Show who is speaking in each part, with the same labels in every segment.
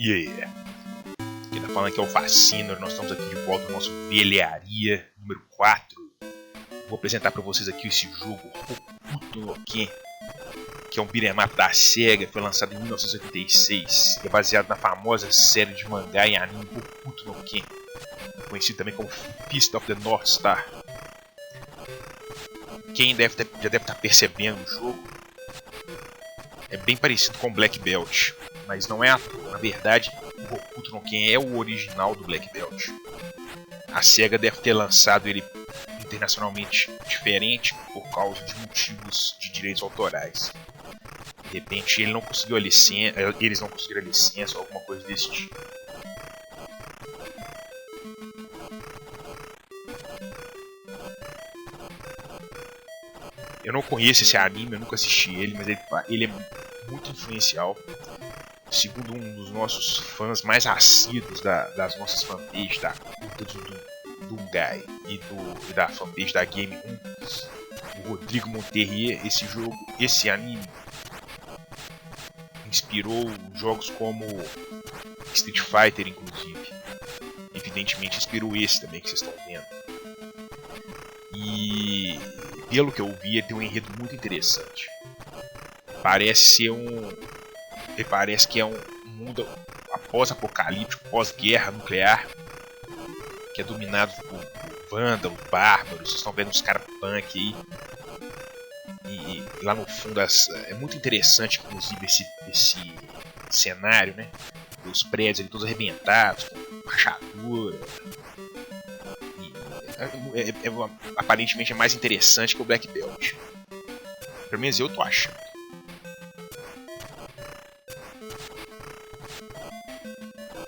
Speaker 1: E aí? Quem tá falando aqui é o Fascínor, nós estamos aqui de volta no nosso Velharia número 4. Vou apresentar pra vocês aqui esse jogo, Hokuto no Ken, que é um beat'em up da SEGA, foi lançado em 1986 e é baseado na famosa série de mangá e anime Hokuto no Ken, conhecido também como Fist of the North Star. Quem já deve estar percebendo o jogo, é bem parecido com Black Belt, mas não é à toa. Na verdade, o Hokuto no Ken é o original do Black Belt. A SEGA deve ter lançado ele internacionalmente diferente por causa de motivos de direitos autorais. De repente eles não conseguiram a licença ou alguma coisa desse tipo. Eu não conheço esse anime, eu nunca assisti ele, mas ele é muito influencial. Segundo um dos nossos fãs mais assíduos das nossas fanpages, da Culta do Dungai e da fanpage da Game 1, o Rodrigo Monterrier, esse anime inspirou jogos como Street Fighter, inclusive. Evidentemente inspirou esse também que vocês estão vendo. E pelo que eu vi, ele tem um enredo muito interessante. Parece que é um mundo pós-apocalíptico, pós-guerra nuclear, que é dominado por vândalos, bárbaros. Vocês estão vendo uns caras punk aí. E lá no fundo é muito interessante, inclusive, esse cenário, né? Os prédios ali todos arrebentados, com rachadura. Aparentemente é mais interessante que o Black Belt. Pelo menos eu tô achando.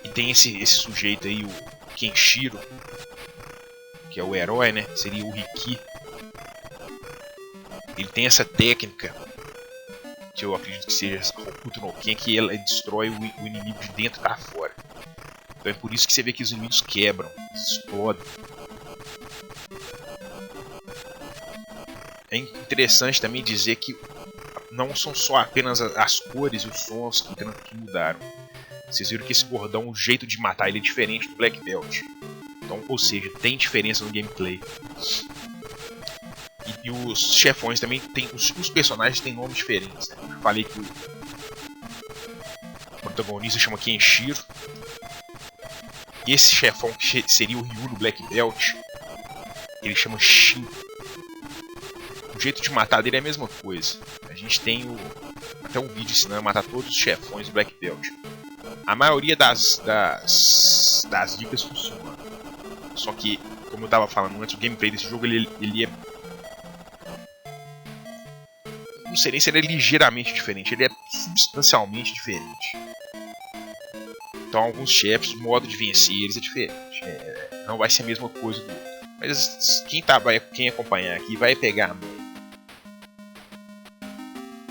Speaker 1: E tem esse sujeito aí, o Kenshiro, que é o herói, né? Seria o Riki. Ele tem essa técnica, que eu acredito que seja Hokuto no Ken, que ela destrói o inimigo de dentro pra fora. Então é por isso que você vê que os inimigos quebram, explodem. É interessante também dizer que não são só apenas as cores e os sons que mudaram. Vocês viram que esse gordão, o jeito de matar ele é diferente do Black Belt. Então, ou seja, tem diferença no gameplay. E os chefões também tem. Os personagens têm nomes diferentes. Né? Eu falei que o protagonista chama Kenshiro. E esse chefão que seria o Ryu no Black Belt, ele chama Shin. O jeito de matar dele é a mesma coisa. A gente tem até um vídeo ensinando a matar todos os chefões do Black Belt. A maioria das dicas funciona. Só que, como eu estava falando antes, o gameplay desse jogo ele é... Não sei nem se ele é ligeiramente diferente, ele é substancialmente diferente. Então alguns chefes, o modo de vencer eles é diferente. Não vai ser a mesma coisa do outro. Mas quem acompanhar aqui vai pegar a mão.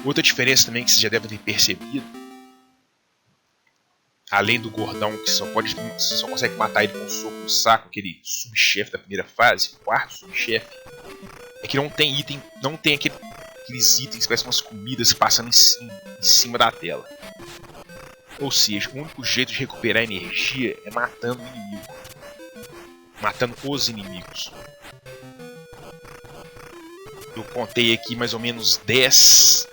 Speaker 1: Outra diferença também que vocês já devem ter percebido, além do gordão que você só consegue matar ele com um soco no saco, aquele subchefe da primeira fase, o quarto subchefe, é que não tem aqueles itens que parecem umas comidas passando em cima da tela. Ou seja, o único jeito de recuperar energia é matando o inimigo. Matando os inimigos. Eu contei aqui mais ou menos 10.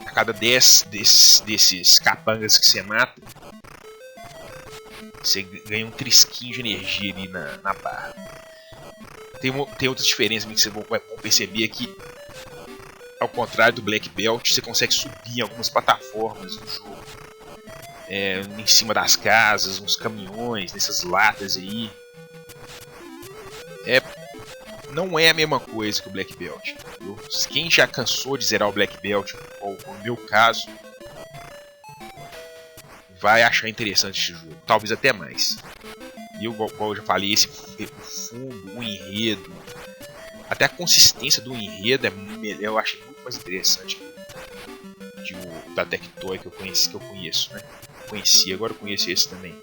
Speaker 1: A cada 10 desses capangas que você mata, você ganha um trisquinho de energia ali na barra. Tem outras diferenças que vocês vão perceber aqui. Ao contrário do Black Belt, você consegue subir em algumas plataformas no jogo. Em cima das casas, uns caminhões, nessas latas aí. Não é a mesma coisa que o Black Belt. Entendeu? Quem já cansou de zerar o Black Belt, ou no meu caso, vai achar interessante esse jogo. Talvez até mais. E igual eu já falei, o fundo, o enredo, até a consistência do enredo eu achei muito mais interessante que o da Tectoy que eu conheço, né? Agora eu conheço esse também.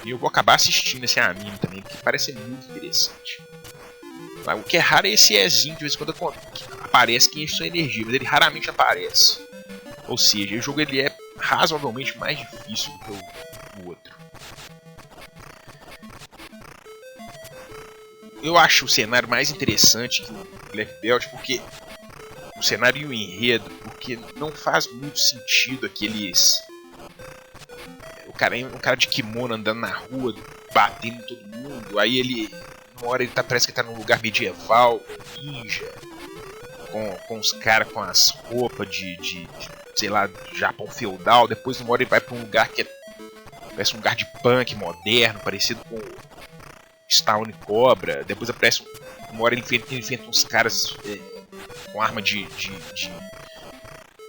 Speaker 1: E eu vou acabar assistindo esse anime também, porque parece muito interessante. Mas o que é raro é esse Ezinho, de vez em quando aparece que enche sua energia, mas ele raramente aparece. Ou seja, o jogo ele é razoavelmente mais difícil do que o outro. Eu acho o cenário mais interessante que o Black Belt, porque o cenário e o enredo, porque não faz muito sentido aqueles... um cara de kimono andando na rua, batendo em todo mundo, aí ele... Uma hora ele parece que tá num lugar medieval, ninja, com os caras com as roupas de sei lá, Japão feudal. Depois uma hora ele vai pra um lugar que parece um lugar de punk moderno, parecido com Stone Cobra. Depois aparece uma hora ele enfrenta uns caras com arma de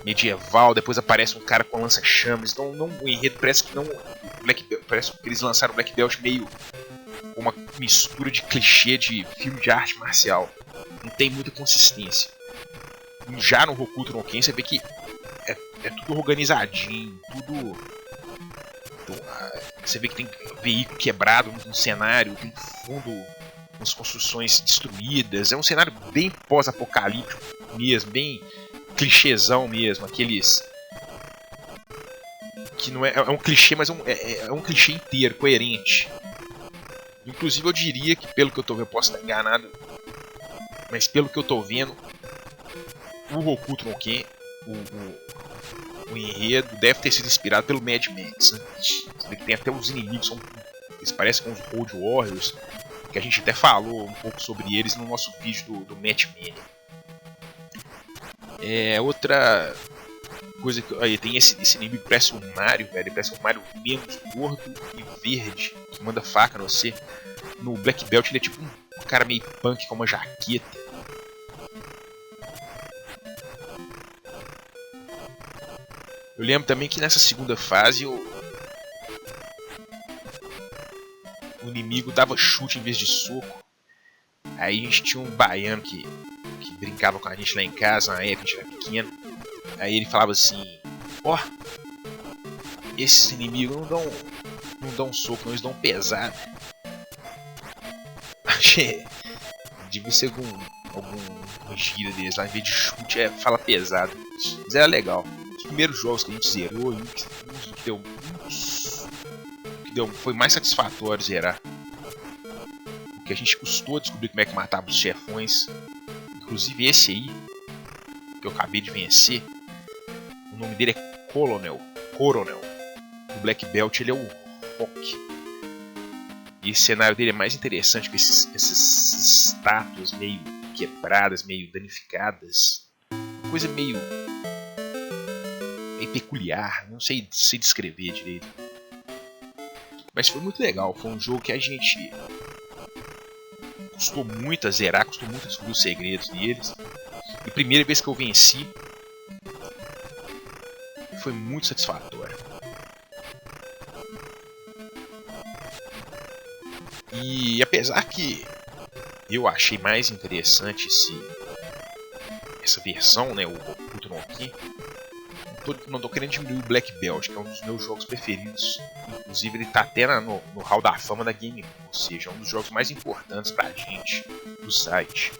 Speaker 1: medieval. Depois aparece um cara com lança-chamas. Não, o enredo parece que não... Parece que eles lançaram o Black Belt meio uma mistura de clichê de filme de arte marcial. Não tem muita consistência. Já no Hokuto no Ken você vê que é tudo organizadinho, tudo... Você vê que tem veículo quebrado no cenário, tem fundo, umas construções destruídas. É um cenário bem pós-apocalíptico mesmo, bem clichêzão mesmo, aqueles... que não é um clichê, mas é um clichê inteiro, coerente. Inclusive eu diria que, pelo que eu tô vendo, eu posso estar enganado, mas pelo que eu tô vendo, o Hokuto no Ken, o enredo deve ter sido inspirado pelo Mad Max, né? Você vê que tem até os inimigos, eles parecem com os Road Warriors, que a gente até falou um pouco sobre eles no nosso vídeo do Match Mania. Outra coisa que aí tem esse inimigo, parece um Mario, velho, parece um Mario menos gordo e verde, que manda faca no você. No Black Belt ele é tipo um cara meio punk com uma jaqueta. Eu lembro também que nessa segunda fase o inimigo dava chute em vez de soco. Aí a gente tinha um baiano que brincava com a gente lá em casa, na época a gente era pequeno. Aí ele falava assim: ó, esses inimigos não dão soco, não, eles dão pesado. Achei. Devia ser algum gíria deles lá, em vez de chute fala pesado. Mas era legal. Os primeiros jogos que a gente zerou, foi mais satisfatório zerar. Porque a gente custou descobrir como é que matava os chefões. Inclusive esse aí, que eu acabei de vencer, o nome dele é Coronel. O Black Belt ele é o Rock. E esse cenário dele é mais interessante com essas estátuas meio quebradas, meio danificadas. Coisa meio peculiar, não sei descrever direito. Mas foi muito legal, foi um jogo que a gente custou muito a zerar, custou muito a descobrir os segredos deles. E a primeira vez que eu venci foi muito satisfatório. E apesar que eu achei mais interessante essa versão, né, o Hokuto no Ken, não tô querendo diminuir o Black Belt, que é um dos meus jogos preferidos. Inclusive ele tá até no Hall da Fama da Game, ou seja, é um dos jogos mais importantes pra gente do site.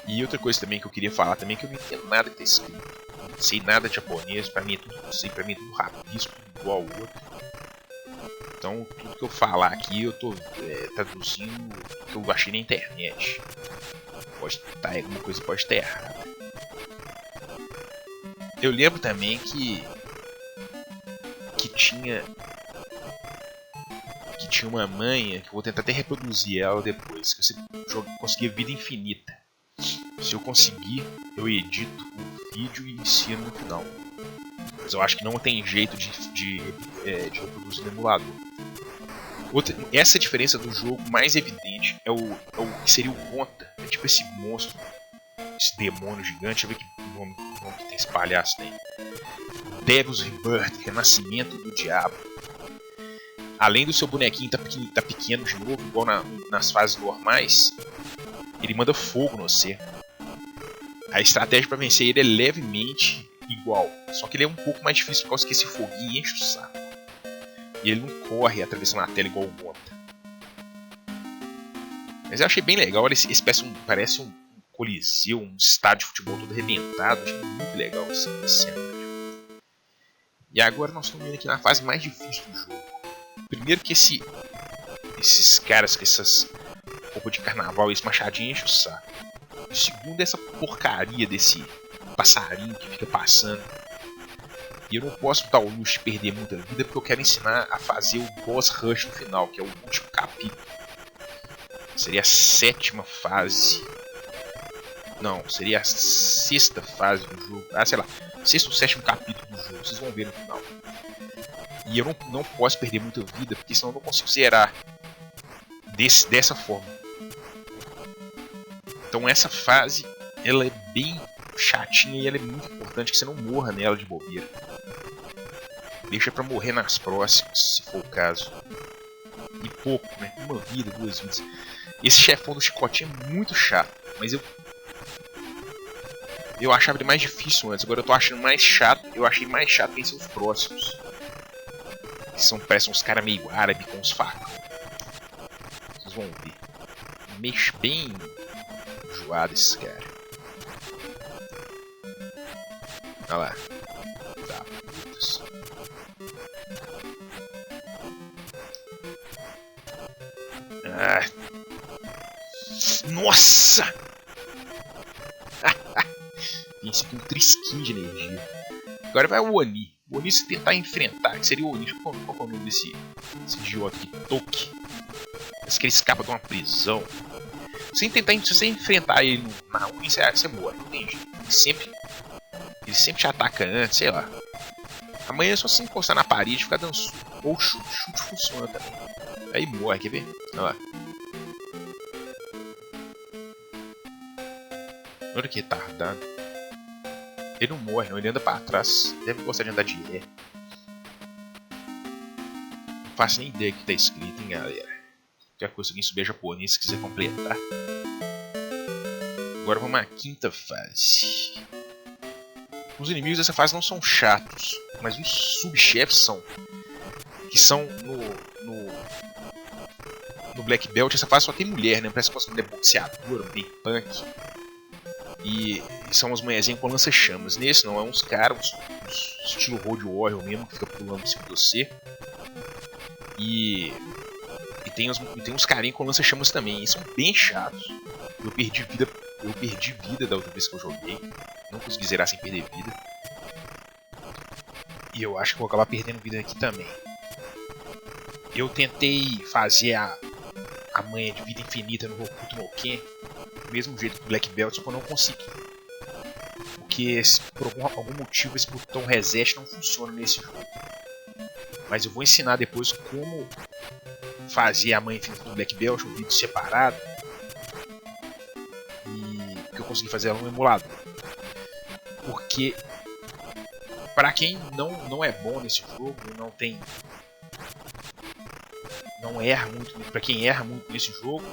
Speaker 1: E outra coisa também que eu queria falar também é que eu não entendo nada que tá escrito. Não sei nada de japonês, pra mim é tudo rabisco, igual ao outro. Então tudo que eu falar aqui eu tô traduzindo o que eu achei na internet. Pode estar alguma coisa, pode estar errada. Eu lembro também que tinha uma manha, que eu vou tentar até reproduzir ela depois, que você conseguia vida infinita. Se eu conseguir, eu edito o vídeo e ensino no final. Mas eu acho que não tem jeito de reproduzir no emulador. Essa diferença do jogo mais evidente é o que seria o Gonta. É tipo esse monstro, esse demônio gigante. Deixa eu ver que nome que tem esse palhaço aí. Devil's Rebirth, Renascimento do Diabo. Além do seu bonequinho tá pequeno de novo, igual nas fases normais, ele manda fogo no você. A estratégia para vencer ele é levemente igual, só que ele é um pouco mais difícil por causa que esse foguinho enche o saco. E ele não corre atravessando a tela igual o Gonta. Mas eu achei bem legal. Olha, esse parece um coliseu, um estádio de futebol todo arrebentado. Achei muito legal esse cenário. E agora nós estamos indo aqui na fase mais difícil do jogo. Primeiro que esses caras com essas roupas de carnaval e esse machadinho enchem o saco. O segundo é essa porcaria desse passarinho que fica passando. E eu não posso dar o luxo de perder muita vida porque eu quero ensinar a fazer o boss rush no final, que é o último capítulo. Seria a 7ª fase. Não, seria a 6ª fase do jogo. Ah, sei lá. 6º ou 7º capítulo do jogo. Vocês vão ver no final. E eu não posso perder muita vida, porque senão eu não consigo zerar dessa forma. Então essa fase, ela é bem chatinha e ela é muito importante que você não morra nela de bobeira. Deixa pra morrer nas próximas, se for o caso. E pouco, né? 1 vida, 2 vidas. Esse chefão do chicotinho é muito chato, mas eu achava ele mais difícil antes, agora eu tô achando mais chato. Eu achei mais chato vencer os próximos. Que parecem uns caras meio árabe com os facos. Vocês vão ver. Mexe bem enjoado esses caras. Olha lá. Tá, putas. Ah. Nossa! Pense com um trisquinho de energia. Agora vai o Oni. O Oni se tentar enfrentar, que seria o Oni. Qual é o nome desse idiota aqui? Toki. Parece que ele escapa de uma prisão. Se você enfrentar ele na Oni, você morre. Não tem jeito. Ele sempre te ataca antes, sei lá. Amanhã é só se encostar na parede e ficar dando ou chute. Chute funciona também. Aí morre, quer ver? Olha lá. Olha que retardado. Ele não morre, não. Ele anda pra trás. Deve gostar de andar de ré. Não faço nem ideia do que tá escrito, hein, galera. Já consegui subir japonês se quiser completar. Agora vamos à 5ª fase. Os inimigos dessa fase não são chatos, mas os subchefes são. Que são no Black Belt. Essa fase só tem mulher, né? Parece que uma mulher boxeadora, bem punk. E são umas mulherzinhas com lança-chamas. Nesse não, é uns caras, estilo Road Warrior mesmo, que fica pulando em cima de você. E tem uns carinhos com lança-chamas também. E são bem chatos. Eu perdi vida da outra vez que eu joguei. Não consegui zerar sem perder vida. E eu acho que vou acabar perdendo vida aqui também. Eu tentei fazer a manha de vida infinita no Hokuto no Ken, do mesmo jeito que o Black Belt, só que eu não consegui. Porque por algum motivo esse botão reset não funciona nesse jogo. Mas eu vou ensinar depois como fazer a manha infinita do Black Belt, um vídeo separado. E que eu consegui fazer ela no emulador. Porque pra quem não é bom nesse jogo, não erra muito, pra quem erra muito nesse jogo,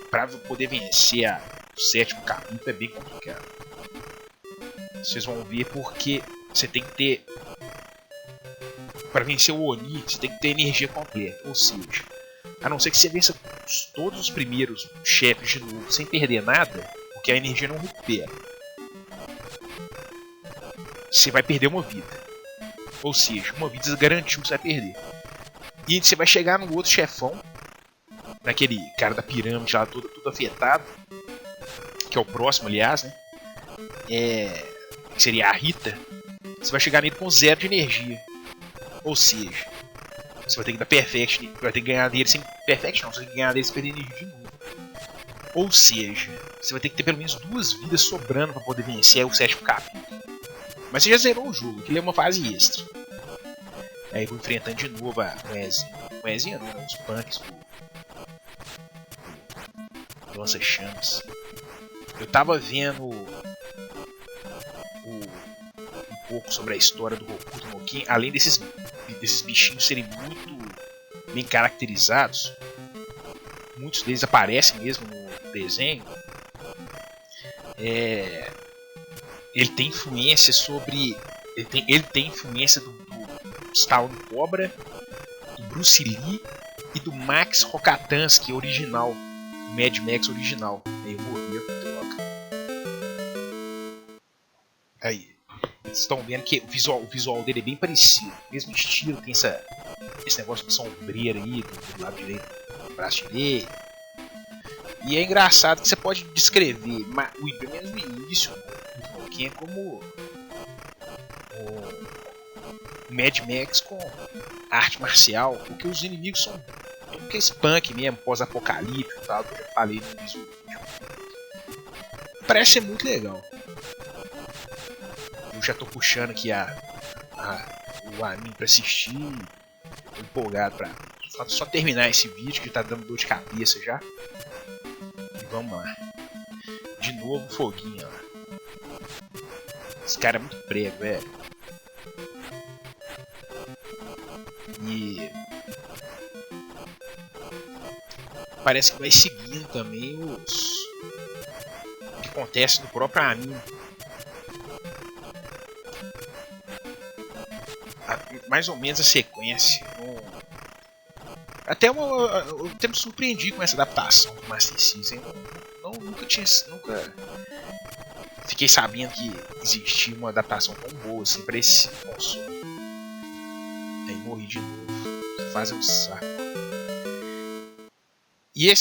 Speaker 1: pra poder vencer o 7º capítulo é bem complicado. Vocês vão ver porque você tem que ter, pra vencer o Oni, você tem que ter energia completa, ou seja, a não ser que você vença todos os primeiros chefes de novo sem perder nada, porque a energia não recupera, você vai perder uma vida. Ou seja, uma vida garantiu que você vai perder. E você vai chegar no outro chefão, naquele cara da pirâmide lá, todo afetado, que é o próximo, aliás, né? Que seria a Rita. Você vai chegar nele com 0 de energia. Ou seja, você vai ter que dar Perfect, vai ter que ganhar dele sem Perfect, não, você vai ter que ganhar dele sem perder energia de novo. Ou seja, você vai ter que ter pelo menos 2 vidas sobrando para poder vencer o 7º capítulo. Mas você já zerou o jogo, aquilo é uma fase extra. Aí vou enfrentando de novo a moezinha não, os punks do lança-chamas. Eu tava vendo um pouco sobre a história do Hokuto no Ken, além desses bichinhos serem muito bem caracterizados, muitos deles aparecem mesmo no desenho. Ele tem influência sobre... Ele tem influência do Stallone Cobra, do Bruce Lee e do Max Rokatansky original Mad Max original. Aí eu morri, troca. Aí, vocês estão vendo que o visual dele é bem parecido. Mesmo estilo, tem esse negócio de sombreira aí do lado direito, do braço direito. E é engraçado que você pode descrever, pelo menos no início, que é como o Mad Max com arte marcial, porque os inimigos são aqueles punk mesmo, pós-apocalíptico e tal, que eu já falei no início do vídeo. Parece ser muito legal. Eu já tô puxando aqui o anime pra assistir, tô empolgado pra só terminar esse vídeo que tá dando dor de cabeça já. E vamos lá. De novo foguinho, ó. Esse cara é muito prego, velho. E parece que vai seguindo também o que acontece no próprio anime. Mais ou menos a sequência. Até eu até me surpreendi com essa adaptação do Master System. Nunca fiquei sabendo que existia uma adaptação tão boa assim pra esse console. Aí morri de novo. Faz um saco. E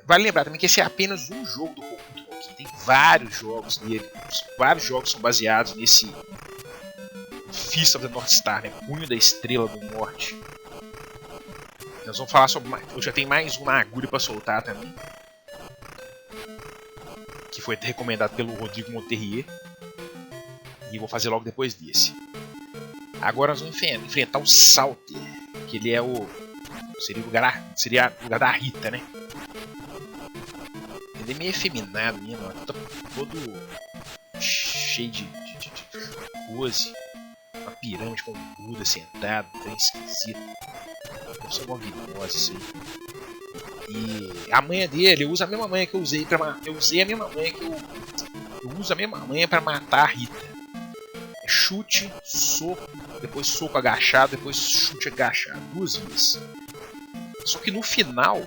Speaker 1: vale lembrar também que esse é apenas um jogo do Hokuto no Ken. Tem vários jogos nele. Vários jogos são baseados nesse Fist of the North Star, né? Punho da Estrela do Norte. Nós vamos falar sobre. Eu já tenho mais uma agulha para soltar também. Que foi recomendado pelo Rodrigo Monterrier. E vou fazer logo depois desse. Agora nós vamos enfrentar o Salter. Que ele é o. Seria o lugar da Rita, né? Ele é meio efeminado mesmo, ó. Tá todo cheio de pose. Uma pirâmide com um Buda sentado, trem esquisito. Deve ser uma virose isso aí. E a manha dele, eu uso a mesma manha que eu usei pra matar. Eu usei a mesma manha que eu uso a mesma manha pra matar a Rita. É chute, soco, depois soco agachado, depois chute agachado. 2 vezes. Só que no final,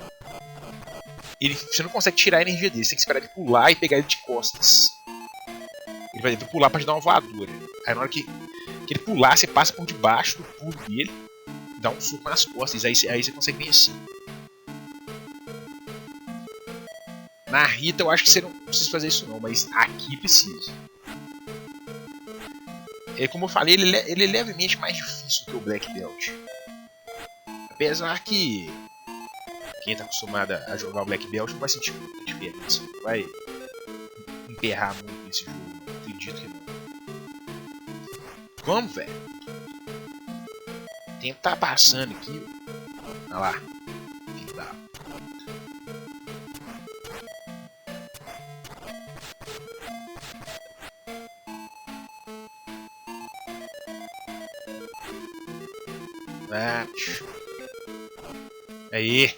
Speaker 1: você não consegue tirar a energia dele. Você tem que esperar ele pular e pegar ele de costas. Ele vai pular pra te dar uma voadora. Aí na hora que ele pular, você passa por debaixo do pulo dele, dá um soco nas costas, aí você consegue vencer. Na Rita eu acho que você não precisa fazer isso não, mas aqui precisa. Como eu falei, ele é levemente mais difícil que o Black Belt. Apesar que quem está acostumado a jogar o Black Belt não vai sentir muita diferença. Não vai emperrar muito nesse jogo, não acredito que não. Vamos, velho. O tempo tá passando aqui. Olha lá. Filho da... Aí.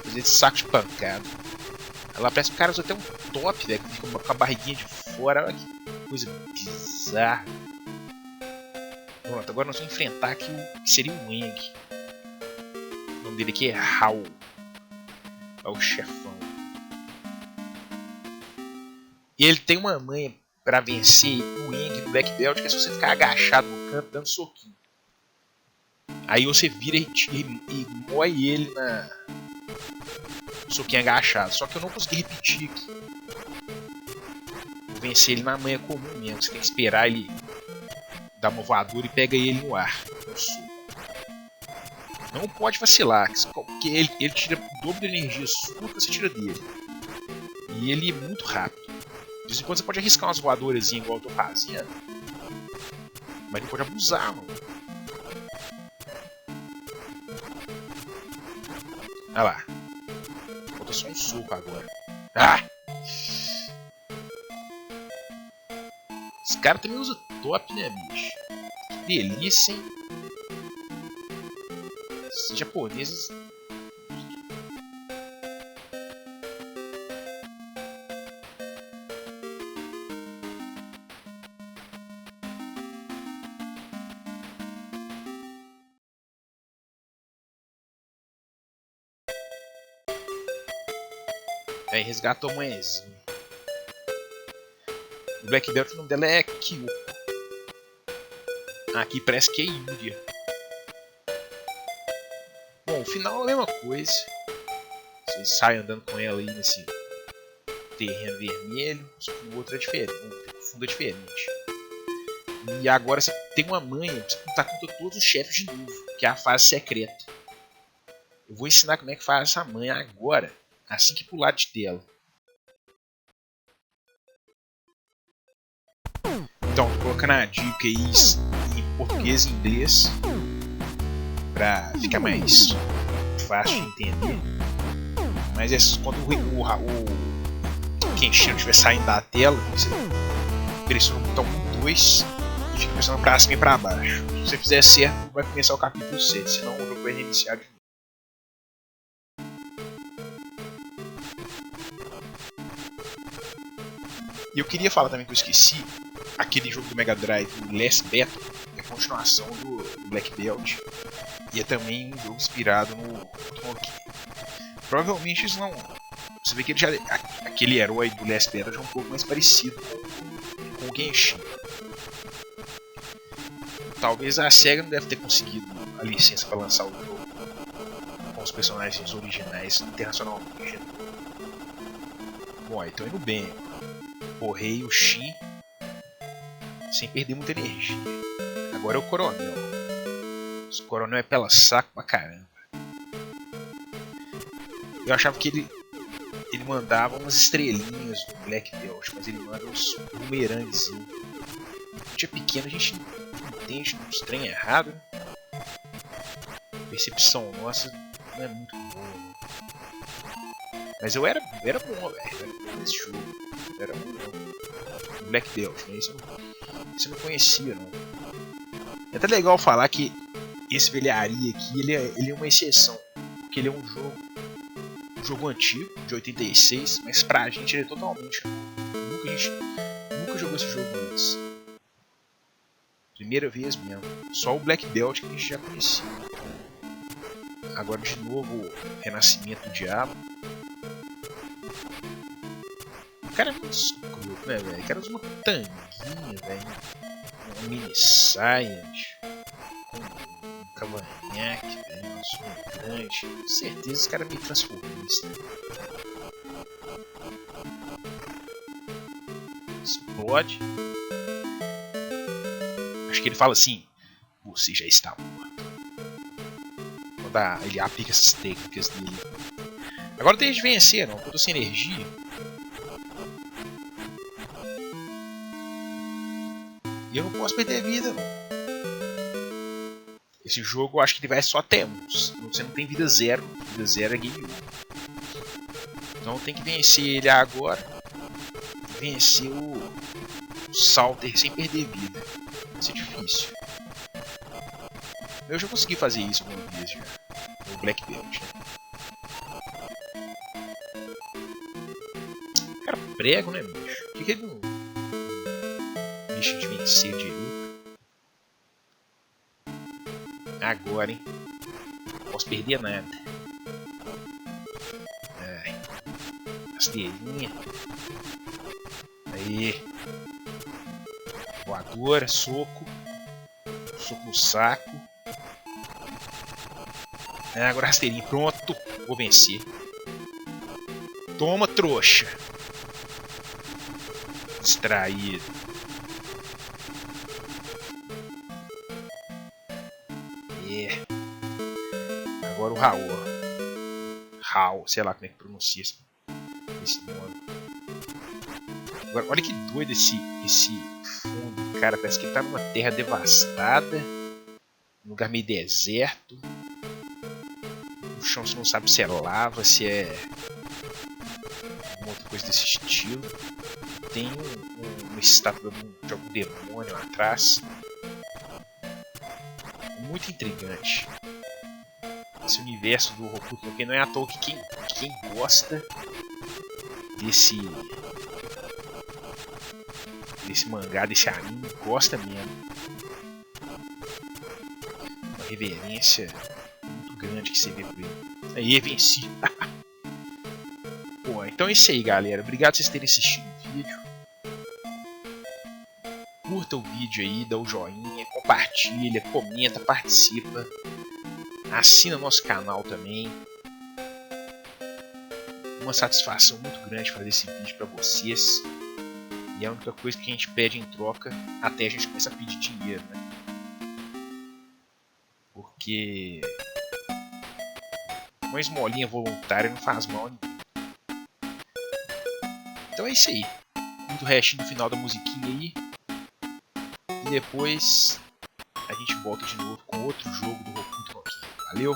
Speaker 1: Fazer esse saco de pancada. Ela parece que o cara usa até um top, velho. Com a barriguinha de fora. Olha que coisa bizarra. Pronto, agora nós vamos enfrentar aqui o que seria o Wang. O nome dele aqui é Hao. É o chefão. E ele tem uma manha pra vencer o Wang do Black Belt, que é só você ficar agachado no canto dando soquinho. Aí você vira e moe ele na soquinho agachado. Só que eu não consegui repetir aqui. Vou vencer ele na manha comum mesmo. Você tem que esperar ele dar uma voadora e pega ele no ar. Não pode vacilar, porque ele tira o dobro de energia sua que você tira dele. E ele é muito rápido. De vez em quando você pode arriscar umas voadoras igual eu tô fazendo. Mas não pode abusar, mano. Olha lá. Falta só um soco agora. Ah! Esse cara também usa top, né, bicho? Que delícia, hein? Esses japoneses... Aí resgatou a mãezinha. O Black Belt, o nome dela é Kyoko. Aqui parece que é Yuria. Bom, o final é a mesma coisa. Você sai andando com ela aí nesse terreno vermelho, só que o outro é diferente, o fundo é diferente. E agora você tem uma manha, você lutar contra todos os chefes de novo, que é a fase secreta. Eu vou ensinar como é que faz essa manha agora, assim que pular de tela. Então, tô colocando a dica aí em português e inglês, pra ficar mais fácil de entender. Mas é quando o Kenshiro estiver saindo da tela, você pressiona o botão 2 e fica pressionando pra cima e pra baixo. Se você fizer certo, vai começar o capítulo 6, senão o jogo vai reiniciar de novo. E eu queria falar também que eu esqueci, aquele jogo do Mega Drive, o Last Battle, é a continuação do Black Belt. E é também um jogo inspirado no Tonki. Provavelmente eles não... Você vê que ele já, aquele herói do Last Battle já é um pouco mais parecido com o Genshin. Talvez a SEGA não deve ter conseguido a licença para lançar o jogo com os personagens originais internacionalmente. Bom, aí tô indo bem. Borrei o Shin sem perder muita energia. Agora é o Coronel. Esse Coronel é pela saco pra caramba. Eu achava que ele mandava umas estrelinhas do Black Belt, mas ele manda uns bumerangues. A gente é pequeno, a gente não entende uns trem errado. A percepção nossa não é muito boa. Mas eu era bom, velho. Eu era bom nesse jogo. Eu era bom. Black Belt, né? Isso eu não conhecia, não. É até legal falar que esse velharia aqui, ele é uma exceção. Porque ele é um jogo antigo, de 86, mas pra gente ele é totalmente novo. A gente nunca jogou esse jogo antes. Primeira vez mesmo. Só o Black Belt que a gente já conhecia. Agora de novo o Renascimento do Diabo. O cara é muito escroto, né, velho? O cara usa uma tanguinha, velho. Uma mini saia, um cavanhaque, velho. Um som grande. Com certeza esse cara é meio transformista. Explode. Acho que ele fala assim: você já está morto. Quando ele aplica essas técnicas dele. Agora tem de vencer, não, porque eu tô sem energia. E eu não posso perder vida, não. Esse jogo eu acho que ele vai só até 1. Você não tem vida 0. Vida 0 é game 1. Então tem que vencer ele agora. Vencer o Salter sem perder vida. Vai ser difícil. Eu já consegui fazer isso uma vez já. No Black Belt. Né? Cara, prego, né, bicho? Por que ele não deixa de vencer direito? Agora, hein? Não posso perder nada. Ai. Rasteirinha. Aí. Voadora, soco. Soco no saco. Agora rasteirinha. Pronto. Vou vencer. Toma, trouxa. Distraído. Agora o Raul, sei lá como é que pronuncia esse nome. Agora, olha que doido esse fundo, cara. Parece que ele tá numa terra devastada, num lugar meio deserto. O chão você não sabe se é lava, se é alguma outra coisa desse estilo. Tem uma estátua de algum demônio atrás. Muito intrigante. Esse universo do Hokuto no Ken não é à toa que quem gosta desse mangá, desse anime, gosta mesmo. Uma reverência muito grande que você vê por ele. Aí, venci. Pô, hein? Então é isso aí, galera. Obrigado por vocês terem assistido o vídeo. Curta o vídeo aí, dá o joinha, compartilha, comenta, participa. Assina nosso canal também. Uma satisfação muito grande fazer esse vídeo para vocês. E é a única coisa que a gente pede em troca até a gente começar a pedir dinheiro, né? Porque uma esmolinha voluntária não faz mal a ninguém. Então é isso aí. Muito restinho no final da musiquinha aí. E depois a gente volta de novo com outro jogo do Hokuto no Ken. Valeu!